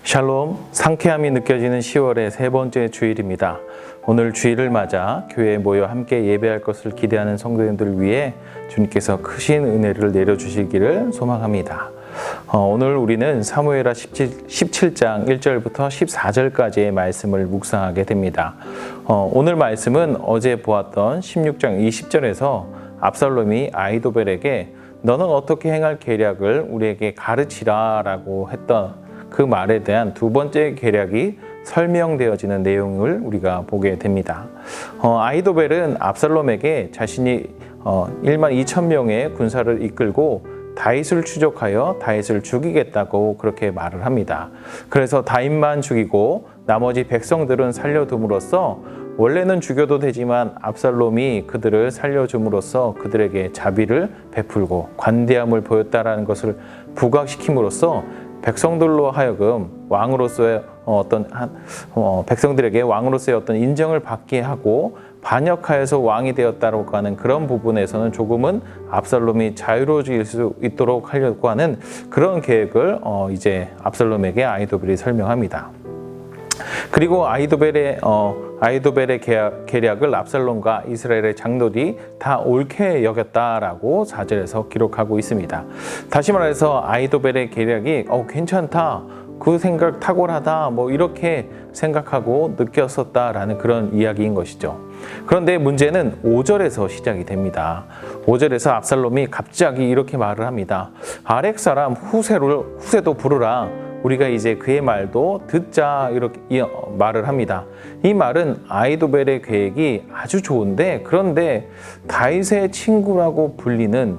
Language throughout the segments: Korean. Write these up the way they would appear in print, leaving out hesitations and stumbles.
샬롬, 상쾌함이 느껴지는 10월의 세 번째 주일입니다. 오늘 주일을 맞아 교회에 모여 함께 예배할 것을 기대하는 성도님들을 위해 주님께서 크신 은혜를 내려주시기를 소망합니다. 오늘 우리는 사무엘하 17장 1절부터 14절까지의 말씀을 묵상하게 됩니다. 오늘 말씀은 어제 보았던 16장 20절에서 압살롬이 아히도벨에게 너는 어떻게 행할 계략을 우리에게 가르치라 라고 했던 그 말에 대한 두 번째 계략이 설명되어지는 내용을 우리가 보게 됩니다. 아히도벨은 압살롬에게 자신이 1만 2천 명의 군사를 이끌고 다윗을 추적하여 다윗을 죽이겠다고 그렇게 말을 합니다. 그래서 다윗만 죽이고 나머지 백성들은 살려둠으로써 원래는 죽여도 되지만 압살롬이 그들을 살려줌으로써 그들에게 자비를 베풀고 관대함을 보였다라는 것을 부각시킴으로써 백성들로 하여금 왕으로서의 백성들에게 왕으로서의 어떤 인정을 받게 하고 반역하여서 왕이 되었다고 하는 그런 부분에서는 조금은 압살롬이 자유로워질 수 있도록 하려고 하는 그런 계획을 이제 압살롬에게 아히도벨이 설명합니다. 그리고 아히도벨의 계략을 압살롬과 이스라엘의 장로들이 다 옳게 여겼다라고 4절에서 기록하고 있습니다. 다시 말해서 아히도벨의 계략이 괜찮다, 그 생각 탁월하다, 이렇게 생각하고 느꼈었다라는 그런 이야기인 것이죠. 그런데 문제는 5절에서 시작이 됩니다. 5절에서 압살롬이 갑자기 이렇게 말을 합니다. 아렉 사람 후세도 부르라. 우리가 이제 그의 말도 듣자, 이렇게 말을 합니다. 이 말은 아히도벨의 계획이 아주 좋은데, 그런데 다윗의 친구라고 불리는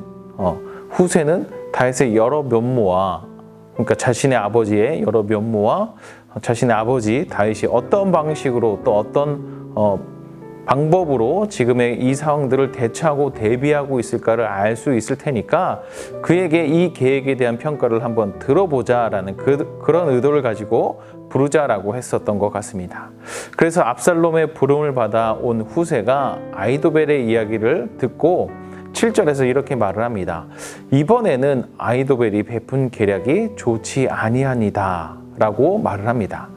후세는 다윗의 여러 면모와, 그러니까 자신의 아버지의 여러 면모와 자신의 아버지 다윗이 어떤 방식으로 또 어떤 방법으로 지금의 이 상황들을 대처하고 대비하고 있을까를 알 수 있을 테니까 그에게 이 계획에 대한 평가를 한번 들어보자라는 그런 의도를 가지고 부르자라고 했었던 것 같습니다. 그래서 압살롬의 부름을 받아 온 후세가 아히도벨의 이야기를 듣고 7절에서 이렇게 말을 합니다. 이번에는 아히도벨이 베푼 계략이 좋지 아니하니다 라고 말을 합니다.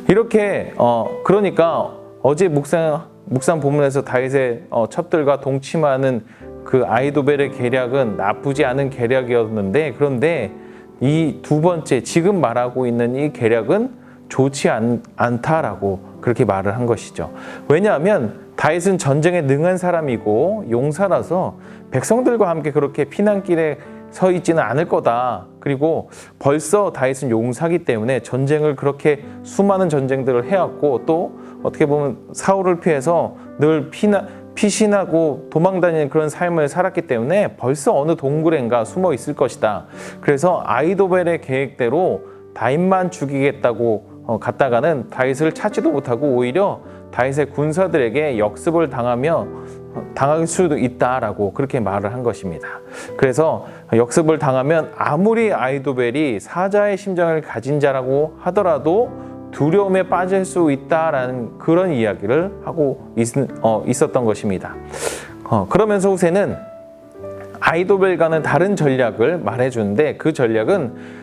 이렇게 그러니까 어제 묵상 본문에서 다윗의 첩들과 동침하는 그 아히도벨의 계략은 나쁘지 않은 계략이었는데, 그런데 이 두 번째 지금 말하고 있는 이 계략은 좋지 않다라고 그렇게 말을 한 것이죠. 왜냐하면 다윗은 전쟁에 능한 사람이고 용사라서 백성들과 함께 그렇게 피난길에 서 있지는 않을 거다. 그리고 벌써 다윗은 용사기 때문에 전쟁을 그렇게 수많은 전쟁들을 해왔고, 또 어떻게 보면 사울을 피해서 늘 피신하고 도망다니는 그런 삶을 살았기 때문에 벌써 어느 동굴엔가 숨어 있을 것이다. 그래서 아히도벨의 계획대로 다윗만 죽이겠다고 갔다가는 다윗을 찾지도 못하고 오히려 다윗의 군사들에게 역습을 당할 수도 있다라고 그렇게 말을 한 것입니다. 그래서 역습을 당하면 아무리 아히도벨이 사자의 심장을 가진 자라고 하더라도 두려움에 빠질 수 있다라는 그런 이야기를 하고 있었던 것입니다. 그러면서 후세는 아히도벨과는 다른 전략을 말해주는데, 그 전략은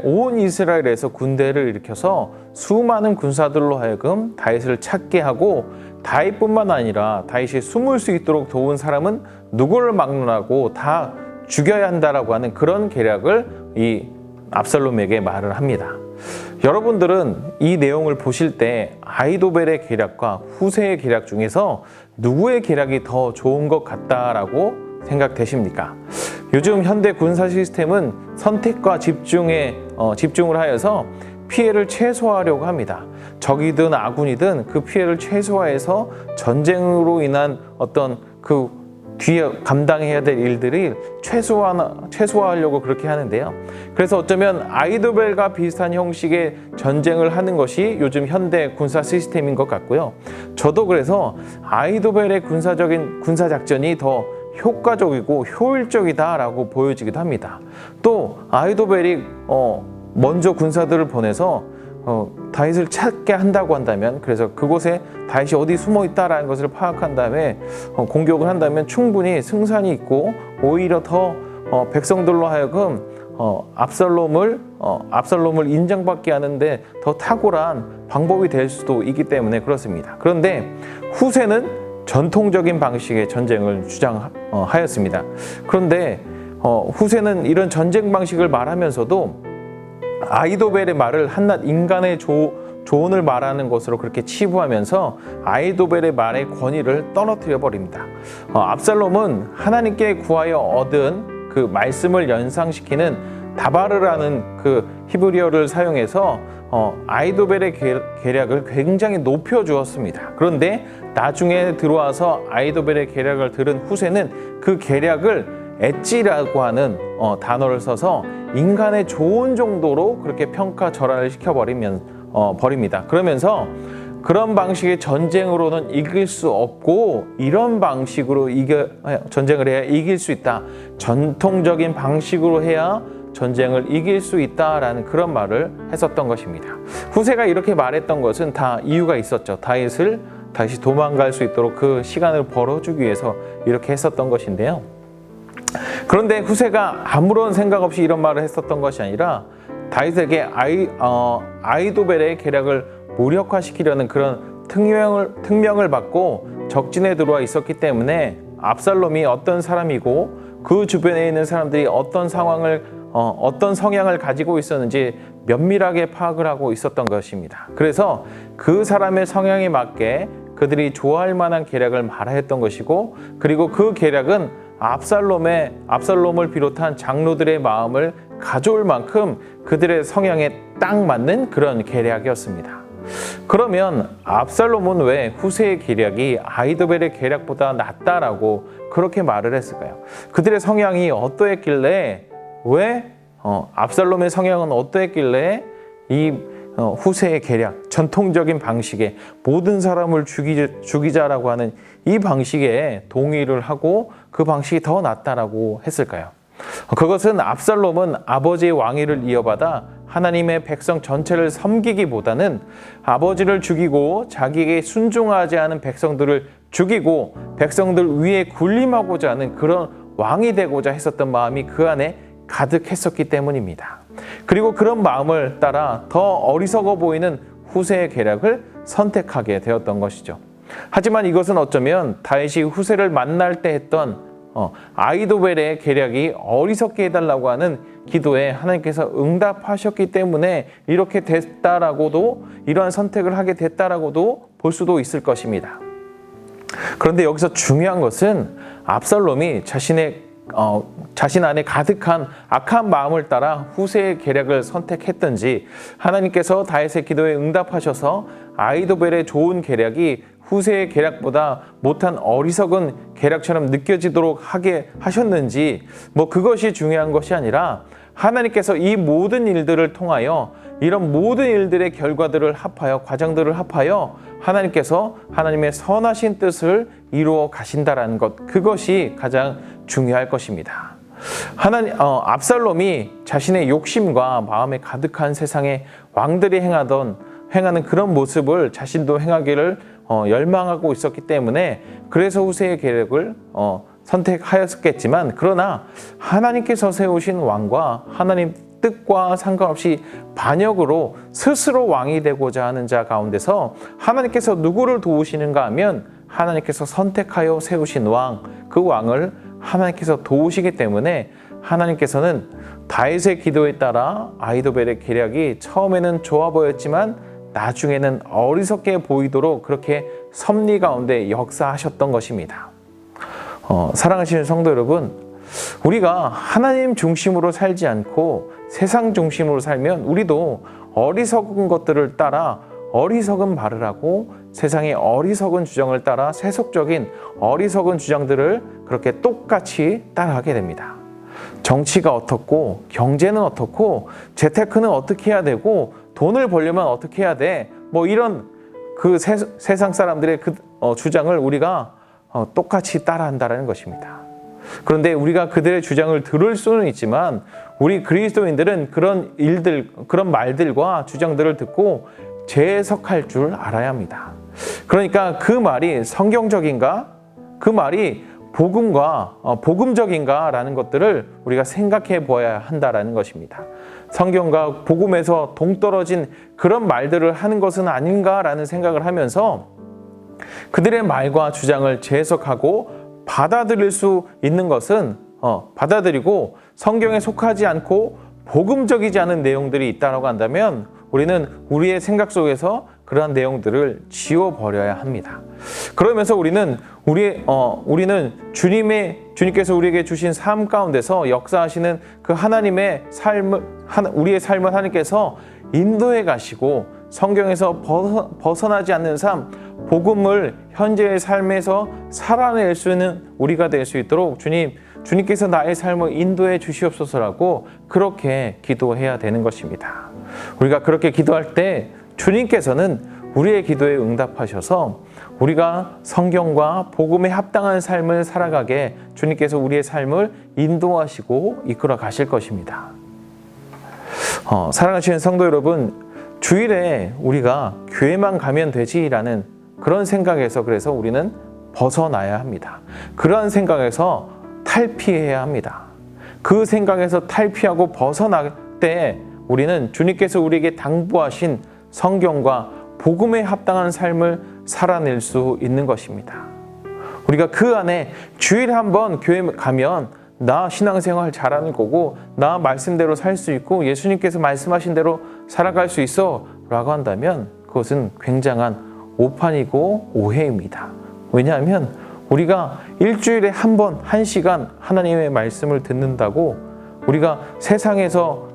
온 이스라엘에서 군대를 일으켜서 수많은 군사들로 하여금 다윗을 찾게 하고, 다윗뿐만 아니라 다윗이 숨을 수 있도록 도운 사람은 누구를 막론하고 다 죽여야 한다라고 하는 그런 계략을 이 압살롬에게 말을 합니다. 여러분들은 이 내용을 보실 때 아히도벨의 계략과 후세의 계략 중에서 누구의 계략이 더 좋은 것 같다라고 생각되십니까? 요즘 현대 군사 시스템은 선택과 집중을 하여서 피해를 최소화하려고 합니다. 적이든 아군이든 그 피해를 최소화해서 전쟁으로 인한 어떤 그 뒤에 감당해야 될 일들이 최소화하려고 그렇게 하는데요. 그래서 어쩌면 아히도벨과 비슷한 형식의 전쟁을 하는 것이 요즘 현대 군사 시스템인 것 같고요. 저도 그래서 아히도벨의 군사 작전이 더 효과적이고 효율적이다라고 보여지기도 합니다. 또 아히도벨이 먼저 군사들을 보내서 다윗을 찾게 한다고 한다면, 그래서 그곳에 다윗이 어디 숨어 있다라는 것을 파악한 다음에 공격을 한다면 충분히 승산이 있고 오히려 더 백성들로 하여금 압살롬을 인정받게 하는데 더 탁월한 방법이 될 수도 있기 때문에 그렇습니다. 그런데 후세는 전통적인 방식의 전쟁을 주장하였습니다. 그런데 후세는 이런 전쟁 방식을 말하면서도 아히도벨의 말을 한낱 인간의 조언을 말하는 것으로 그렇게 치부하면서 아히도벨의 말의 권위를 떨어뜨려 버립니다. 압살롬은 하나님께 구하여 얻은 그 말씀을 연상시키는 다바르라는 그 히브리어를 사용해서 아히도벨의 계략을 굉장히 높여 주었습니다. 그런데 나중에 들어와서 아히도벨의 계략을 들은 후세는 그 계략을 엣지라고 하는 단어를 써서 인간의 조언 정도로 그렇게 평가절하를 버립니다. 그러면서 그런 방식의 전쟁으로는 이길 수 없고 이런 방식으로 전쟁을 해야 이길 수 있다. 전통적인 방식으로 해야 전쟁을 이길 수 있다라는 그런 말을 했었던 것입니다. 후세가 이렇게 말했던 것은 다 이유가 있었죠. 다윗을 다시 도망갈 수 있도록 그 시간을 벌어주기 위해서 이렇게 했었던 것인데요. 그런데 후세가 아무런 생각 없이 이런 말을 했었던 것이 아니라 다윗에게 아히도벨의 계략을 무력화시키려는 그런 특명을 받고 적진에 들어와 있었기 때문에 압살롬이 어떤 사람이고 그 주변에 있는 사람들이 어떤 성향을 가지고 있었는지 면밀하게 파악을 하고 있었던 것입니다. 그래서 그 사람의 성향에 맞게 그들이 좋아할 만한 계략을 말하였던 것이고, 그리고 그 계략은 압살롬을 비롯한 장로들의 마음을 가져올 만큼 그들의 성향에 딱 맞는 그런 계략이었습니다. 그러면 압살롬은 왜 후세의 계략이 아히도벨의 계략보다 낫다라고 그렇게 말을 했을까요? 그들의 성향이 어떠했길래, 왜 압살롬의 성향은 어떠했길래 이 후세의 계략, 전통적인 방식에 모든 사람을 죽이자라고 하는 이 방식에 동의를 하고 그 방식이 더 낫다라고 했을까요? 그것은 압살롬은 아버지의 왕위를 이어받아 하나님의 백성 전체를 섬기기보다는 아버지를 죽이고 자기에게 순종하지 않은 백성들을 죽이고 백성들 위에 군림하고자 하는 그런 왕이 되고자 했었던 마음이 그 안에 가득했었기 때문입니다. 그리고 그런 마음을 따라 더 어리석어 보이는 후세의 계략을 선택하게 되었던 것이죠. 하지만 이것은 어쩌면 다윗이 후세를 만날 때 했던 아히도벨의 계략이 어리석게 해달라고 하는 기도에 하나님께서 응답하셨기 때문에 이렇게 됐다라고도, 이러한 선택을 하게 됐다라고도 볼 수도 있을 것입니다. 그런데 여기서 중요한 것은 압살롬이 자신 안에 가득한 악한 마음을 따라 후세의 계략을 선택했든지, 하나님께서 다윗의 기도에 응답하셔서 아히도벨의 좋은 계략이 후세의 계략보다 못한 어리석은 계략처럼 느껴지도록 하게 하셨는지, 그것이 중요한 것이 아니라 하나님께서 이 모든 일들을 통하여, 이런 모든 일들의 결과들을 합하여, 과정들을 합하여 하나님께서 하나님의 선하신 뜻을 이루어 가신다라는 것, 그것이 가장 중요할 것입니다. 압살롬이 자신의 욕심과 마음에 가득한 세상의 왕들이 행하는 그런 모습을 자신도 행하기를 열망하고 있었기 때문에, 그래서 후세의 계략을 선택하였겠지만, 그러나 하나님께서 세우신 왕과 하나님 뜻과 상관없이 반역으로 스스로 왕이 되고자 하는 자 가운데서 하나님께서 누구를 도우시는가 하면 하나님께서 선택하여 세우신 왕, 그 왕을 하나님께서 도우시기 때문에 하나님께서는 다윗의 기도에 따라 아히도벨의 계략이 처음에는 좋아 보였지만 나중에는 어리석게 보이도록 그렇게 섭리 가운데 역사하셨던 것입니다. 사랑하시는 성도 여러분, 우리가 하나님 중심으로 살지 않고 세상 중심으로 살면 우리도 어리석은 것들을 따라 어리석은 말을 하고 세상의 어리석은 주장을 따라 세속적인 어리석은 주장들을 그렇게 똑같이 따라하게 됩니다. 정치가 어떻고, 경제는 어떻고, 재테크는 어떻게 해야 되고, 돈을 벌려면 어떻게 해야 돼, 이런 그 세상 사람들의 그 주장을 우리가 똑같이 따라한다는 것입니다. 그런데 우리가 그들의 주장을 들을 수는 있지만 우리 그리스도인들은 그런 말들과 주장들을 듣고 재해석할 줄 알아야 합니다. 그러니까 그 말이 성경적인가? 그 말이 복음과 복음적인가라는 것들을 우리가 생각해 보아야 한다라는 것입니다. 성경과 복음에서 동떨어진 그런 말들을 하는 것은 아닌가라는 생각을 하면서 그들의 말과 주장을 재해석하고 받아들일 수 있는 것은 받아들이고 성경에 속하지 않고 복음적이지 않은 내용들이 있다고 한다면 우리는 우리의 생각 속에서 그러한 내용들을 지워버려야 합니다. 그러면서 우리는 주님께서 우리에게 주신 삶 가운데서 역사하시는 그 하나님의 우리의 삶을 하나님께서 인도해 가시고 성경에서 벗어나지 않는 삶, 복음을 현재의 삶에서 살아낼 수 있는 우리가 될 수 있도록 주님께서 나의 삶을 인도해 주시옵소서라고 그렇게 기도해야 되는 것입니다. 우리가 그렇게 기도할 때 주님께서는 우리의 기도에 응답하셔서 우리가 성경과 복음에 합당한 삶을 살아가게 주님께서 우리의 삶을 인도하시고 이끌어 가실 것입니다. 사랑하시는 성도 여러분, 주일에 우리가 교회만 가면 되지라는 그런 생각에서 그래서 우리는 벗어나야 합니다. 그러한 생각에서 탈피해야 합니다. 그 생각에서 탈피하고 벗어날 때 우리는 주님께서 우리에게 당부하신 성경과 복음에 합당한 삶을 살아낼 수 있는 것입니다. 우리가 그 안에 주일에 한번 교회 가면 나 신앙생활 잘하는 거고 나 말씀대로 살 수 있고 예수님께서 말씀하신 대로 살아갈 수 있어 라고 한다면 그것은 굉장한 오판이고 오해입니다. 왜냐하면 우리가 일주일에 한 번, 1시간 하나님의 말씀을 듣는다고 우리가 세상에서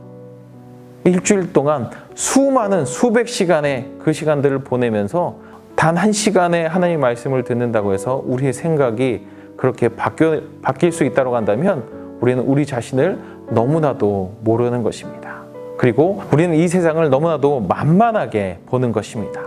일주일 동안 수많은 수백 시간의 그 시간들을 보내면서 단 1시간의 하나님의 말씀을 듣는다고 해서 우리의 생각이 그렇게 바뀔 수 있다고 한다면 우리는 우리 자신을 너무나도 모르는 것입니다. 그리고 우리는 이 세상을 너무나도 만만하게 보는 것입니다.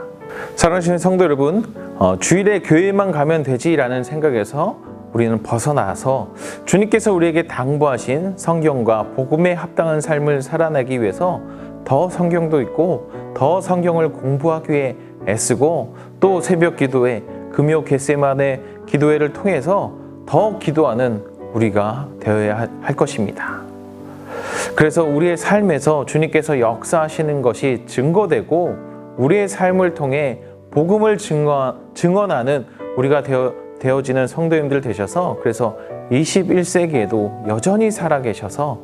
사랑하시는 성도 여러분, 주일에 교회만 가면 되지라는 생각에서 우리는 벗어나서 주님께서 우리에게 당부하신 성경과 복음에 합당한 삶을 살아내기 위해서 더 성경도 읽고 더 성경을 공부하기 위해 애쓰고 또 새벽 기도회, 금요 겟세마네 기도회를 통해서 더 기도하는 우리가 되어야 할 것입니다. 그래서 우리의 삶에서 주님께서 역사하시는 것이 증거되고 우리의 삶을 통해 복음을 증언하는 우리가 되어지는 성도님들 되셔서 그래서 21세기에도 여전히 살아계셔서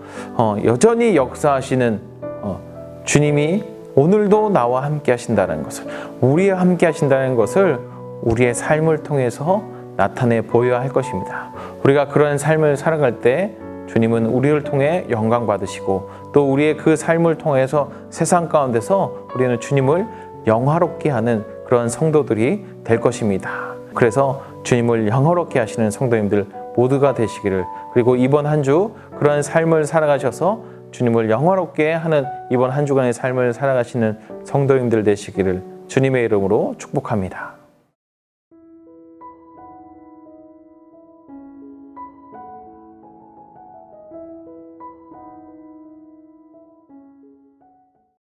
여전히 역사하시는 주님이 오늘도 나와 함께 하신다는 것을 우리와 함께 하신다는 것을 우리의 삶을 통해서 나타내 보여야 할 것입니다. 우리가 그런 삶을 살아갈 때 주님은 우리를 통해 영광 받으시고 또 우리의 그 삶을 통해서 세상 가운데서 우리는 주님을 영화롭게 하는 그런 성도들이 될 것입니다. 그래서 주님을 영화롭게 하시는 성도님들 모두가 되시기를, 그리고 이번 한 주 그런 삶을 살아가셔서 주님을 영화롭게 하는 이번 한 주간의 삶을 살아가시는 성도님들 되시기를 주님의 이름으로 축복합니다.